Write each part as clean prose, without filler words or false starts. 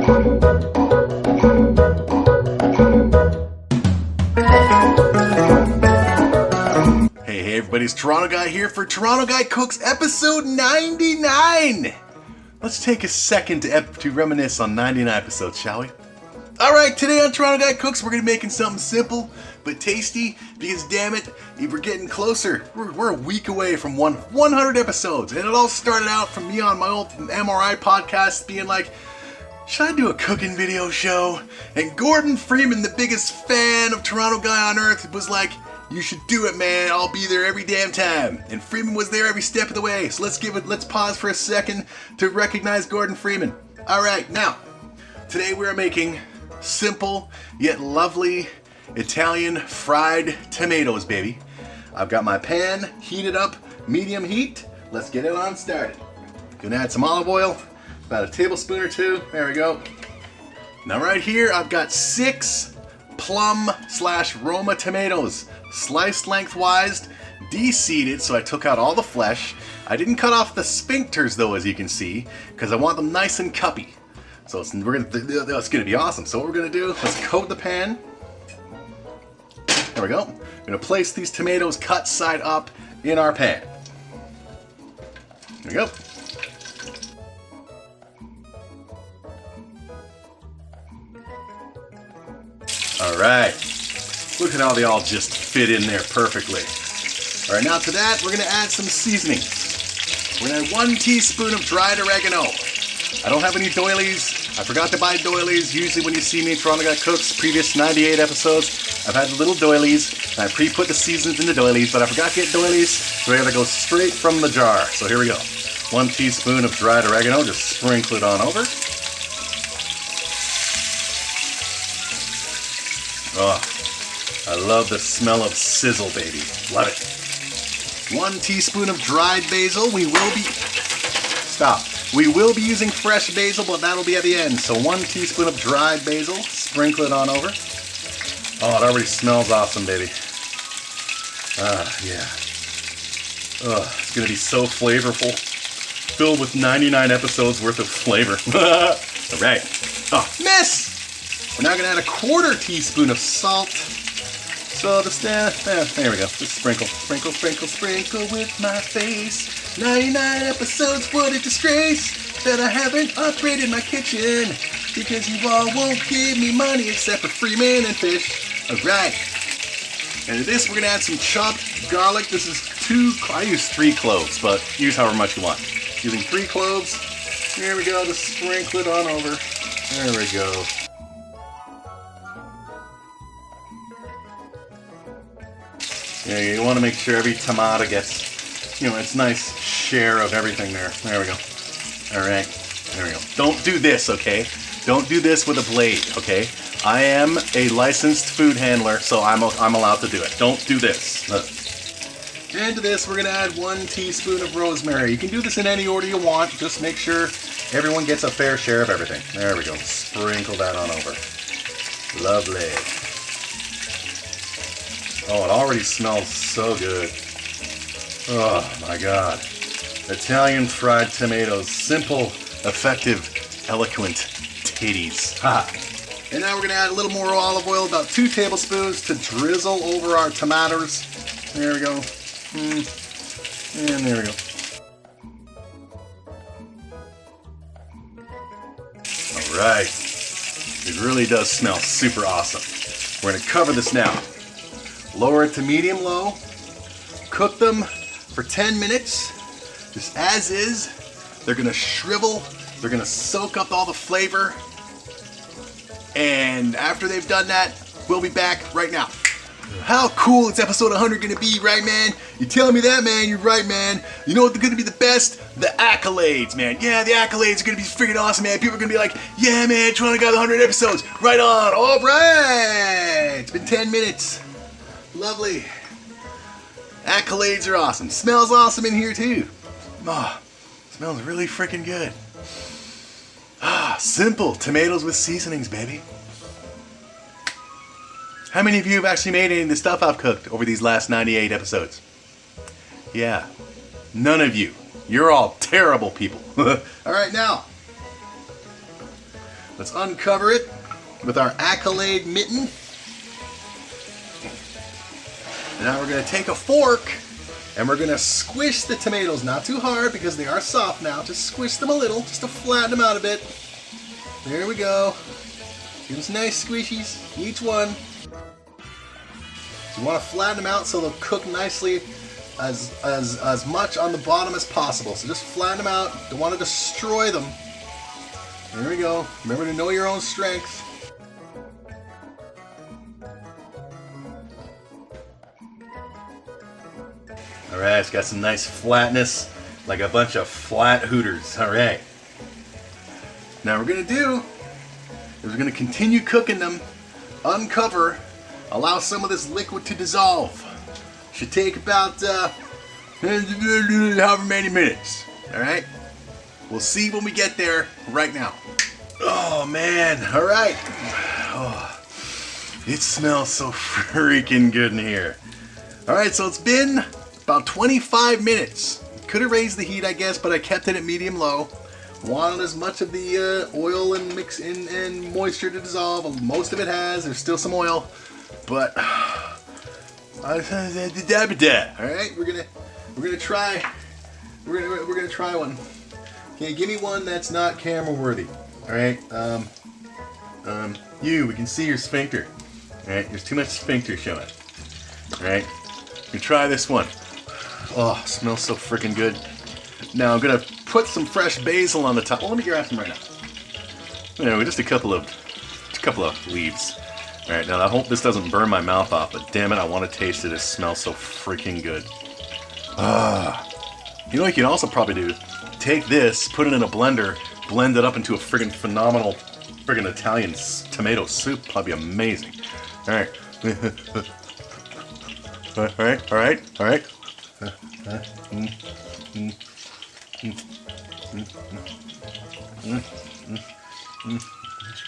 Hey everybody, it's Toronto Guy here for Toronto Guy Cooks episode 99! Let's take a second to reminisce on 99 episodes, shall we? Alright, today on Toronto Guy Cooks, we're going to be making something simple but tasty because, damn it, we're getting closer. We're a week away from 100 episodes, and it all started out from me on my old MRI podcast being like, should I do a cooking video show? And Gordon Freeman, the biggest fan of Toronto Guy on earth, was like, you should do it, man. I'll be there every damn time. And Freeman was there every step of the way. So let's pause for a second to recognize Gordon Freeman. All right, now, today we're making simple yet lovely Italian fried tomatoes, baby. I've got my pan heated up, medium heat. Let's get it on started. Gonna add some olive oil, about a tablespoon or two. There we go. Now right here, I've got 6 plum/Roma tomatoes, sliced lengthwise, de-seeded, so I took out all the flesh. I didn't cut off the sphincters though, as you can see, because I want them nice and cuppy. So it's gonna be awesome. So what we're gonna do, let's coat the pan. There we go. I'm gonna place these tomatoes cut side up in our pan. There we go. Alright, look at how they all just fit in there perfectly. Alright, now to that, we're going to add some seasoning. We're going to add 1 teaspoon of dried oregano. I don't have any doilies. I forgot to buy doilies. Usually when you see me in Toronto Guy Cooks, previous 98 episodes, I've had the little doilies. I pre-put the seasons in the doilies, but I forgot to get doilies, so I gotta go straight from the jar. So here we go. 1 teaspoon of dried oregano, just sprinkle it on over. Oh, I love the smell of sizzle, baby. Love it. 1 teaspoon of dried basil. We will be using fresh basil, but that'll be at the end. So 1 teaspoon of dried basil. Sprinkle it on over. Oh, it already smells awesome, baby. Yeah. Oh, it's gonna be so flavorful. Filled with 99 episodes worth of flavor. All right. Oh, miss! We're now going to add a 1/4 teaspoon of salt. So just, there we go. Just sprinkle, sprinkle, sprinkle, sprinkle with my face. 99 episodes, what a disgrace that I haven't upgraded my kitchen because you all won't give me money except for Freeman and fish. All right. And to this, we're going to add some chopped garlic. This is I use 3 cloves, but use however much you want. Using 3 cloves. Here we go. Just sprinkle it on over. There we go. Yeah, you want to make sure every tomato gets, its nice share of everything there. There we go. All right. There we go. Don't do this, okay? Don't do this with a blade, okay? I am a licensed food handler, so I'm allowed to do it. Don't do this. And to this, we're going to add 1 teaspoon of rosemary. You can do this in any order you want. Just make sure everyone gets a fair share of everything. There we go. Sprinkle that on over. Lovely. Oh, it already smells so good. Oh my God. Italian fried tomatoes. Simple, effective, eloquent titties. Ha! And now we're going to add a little more olive oil, about 2 tablespoons to drizzle over our tomatoes. There we go. And there we go. Alright. It really does smell super awesome. We're going to cover this now. Lower it to medium-low. Cook them for 10 minutes, just as is. They're gonna shrivel. They're gonna soak up all the flavor. And after they've done that, we'll be back right now. How cool is episode 100 gonna be, right, man? You telling me that, man? You're right, man. You know what's gonna be the best? The accolades, man. Yeah, the accolades are gonna be freaking awesome, man. People are gonna be like, yeah, man, Toronto got 100 episodes. Right on. All right. It's been 10 minutes. Lovely. Accolades are awesome. Smells awesome in here too. Ah, smells really freaking good. Ah, simple tomatoes with seasonings, baby. How many of you have actually made any of the stuff I've cooked over these last 98 episodes? Yeah, none of you. You're all terrible people. All right, now Let's uncover it with our accolade mitten. Now we're going to take a fork and we're going to squish the tomatoes. Not too hard because they are soft now. Just squish them a little, just to flatten them out a bit. There we go. Give them some nice squishies, each one. So you want to flatten them out so they'll cook nicely as much on the bottom as possible. So just flatten them out. Don't want to destroy them. There we go. Remember to know your own strength. Alright, it's got some nice flatness, like a bunch of flat hooters. Alright. Now what we're going to do is we're going to continue cooking them, uncover, allow some of this liquid to dissolve. Should take about however many minutes. Alright? We'll see when we get there right now. Oh man, alright. Oh, it smells so freaking good in here. Alright, so it's been about 25 minutes. Could have raised the heat, I guess, but I kept it at medium low. Wanted as much of the oil and mix and moisture to dissolve. Most of it has. There's still some oil, but all right, we're gonna try one. Okay, give me one that's not camera worthy. All right, we can see your sphincter. All right, there's too much sphincter showing. All right, we try this one. Oh, smells so freaking good. Now I'm gonna put some fresh basil on the top. Well, let me grab some right now. Anyway, just a couple of leaves. All right, now I hope this doesn't burn my mouth off, but damn it, I want to taste it. It smells so freaking good. You know what you can also probably do? Take this, put it in a blender, blend it up into a friggin' phenomenal friggin' Italian tomato soup. Probably amazing. All right. All right.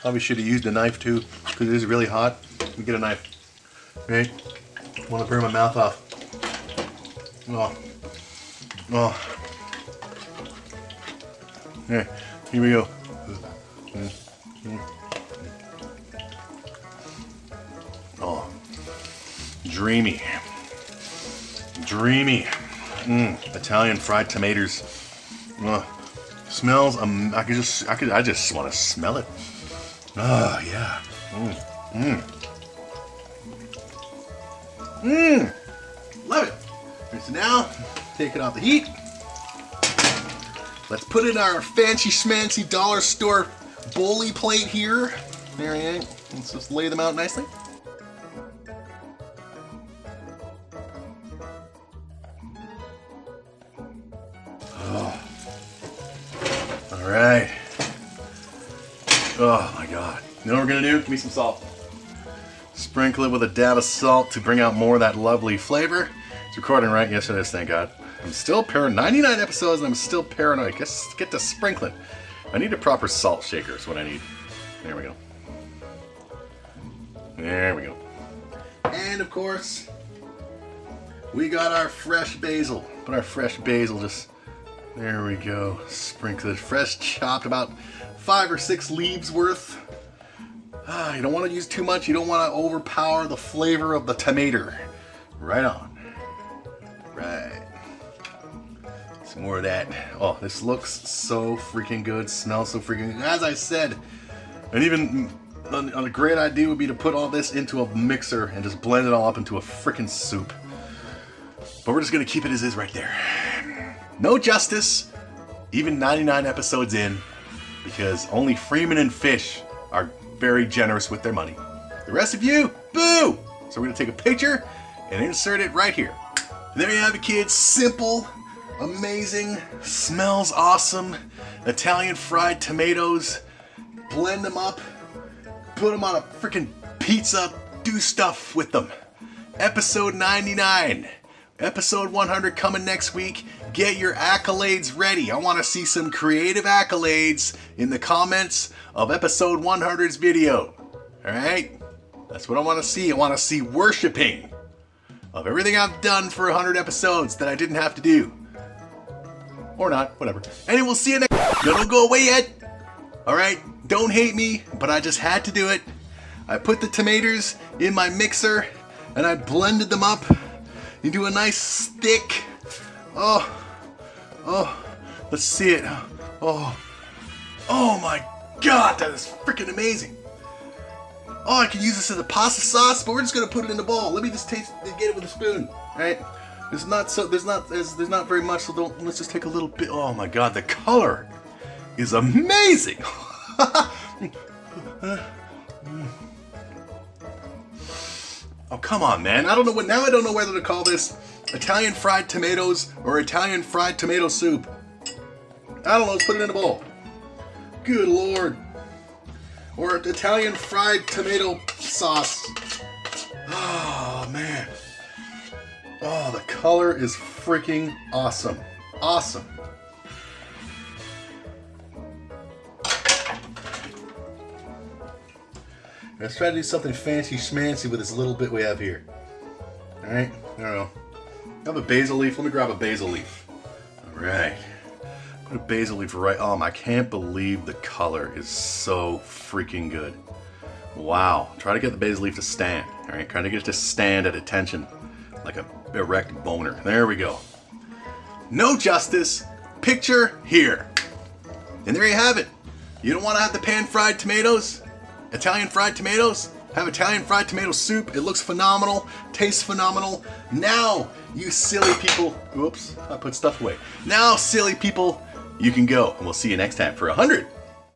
Probably should have used a knife too, because it is really hot. Let me get a knife. Right? I want to burn my mouth off. Oh. Yeah, here we go. Oh, dreamy. Italian fried tomatoes. Smells. I just want to smell it. Oh yeah. Love it. Okay, so now take it off the heat. Let's put in our fancy schmancy dollar store bowly plate here. There we go. Let's just lay them out nicely. Alright. Oh my god. You know what we're gonna do? Give me some salt. Sprinkle it with a dab of salt to bring out more of that lovely flavor. It's recording right? Yes it is, thank god. I'm still paranoid. 99 episodes and I'm still paranoid. Get to sprinkling. I need a proper salt shaker is what I need. There we go. There we go. And of course, we got our fresh basil. Put our fresh basil just... There we go. Sprinkle it. Fresh chopped, about 5 or 6 leaves worth. You don't want to use too much. You don't want to overpower the flavor of the tomato. Right on. Right. Some more of that. Oh, this looks so freaking good. Smells so freaking good. As I said, and even a great idea would be to put all this into a mixer and just blend it all up into a freaking soup. But we're just going to keep it as is right there. No justice, even 99 episodes in, because only Freeman and Fish are very generous with their money. The rest of you, boo! So we're gonna take a picture and insert it right here. And there you have it, kids. Simple, amazing, smells awesome. Italian fried tomatoes. Blend them up, put them on a freaking pizza, do stuff with them. Episode 99. Episode 100 coming next week. Get your accolades ready. I want to see some creative accolades in the comments of episode 100's video. Alright? That's what I want to see. I want to see worshiping of everything I've done for 100 episodes that I didn't have to do. Or not, whatever. And we'll see you next. Don't go away yet. Alright, don't hate me, but I just had to do it. I put the tomatoes in my mixer and I blended them up into a nice thick, oh, let's see it. Oh my God, that is freaking amazing. Oh, I could use this as a pasta sauce, but we're just gonna put it in the bowl. Let me just get it with a spoon, right? There's not very much, so let's just take a little bit. Oh my God, the color is amazing. Oh, come on, man. I don't know whether to call this Italian fried tomatoes or Italian fried tomato soup. I don't know, let's put it in a bowl. Good Lord. Or Italian fried tomato sauce. Oh, man. Oh, the color is freaking awesome. Awesome. Let's try to do something fancy schmancy with this little bit we have here. Alright, I don't know. I have a basil leaf. Let me grab a basil leaf. Alright. Put a basil leaf right. Oh, I can't believe the color is so freaking good. Wow. Try to get the basil leaf to stand. Alright, trying to get it to stand at attention like a erect boner. There we go. No justice. Picture here. And there you have it. You don't want to have the pan-fried tomatoes? Italian fried tomatoes? Have Italian fried tomato soup. It looks phenomenal. Tastes phenomenal. Now, you silly people. Oops, I put stuff away. Now, silly people, you can go. And we'll see you next time for 100.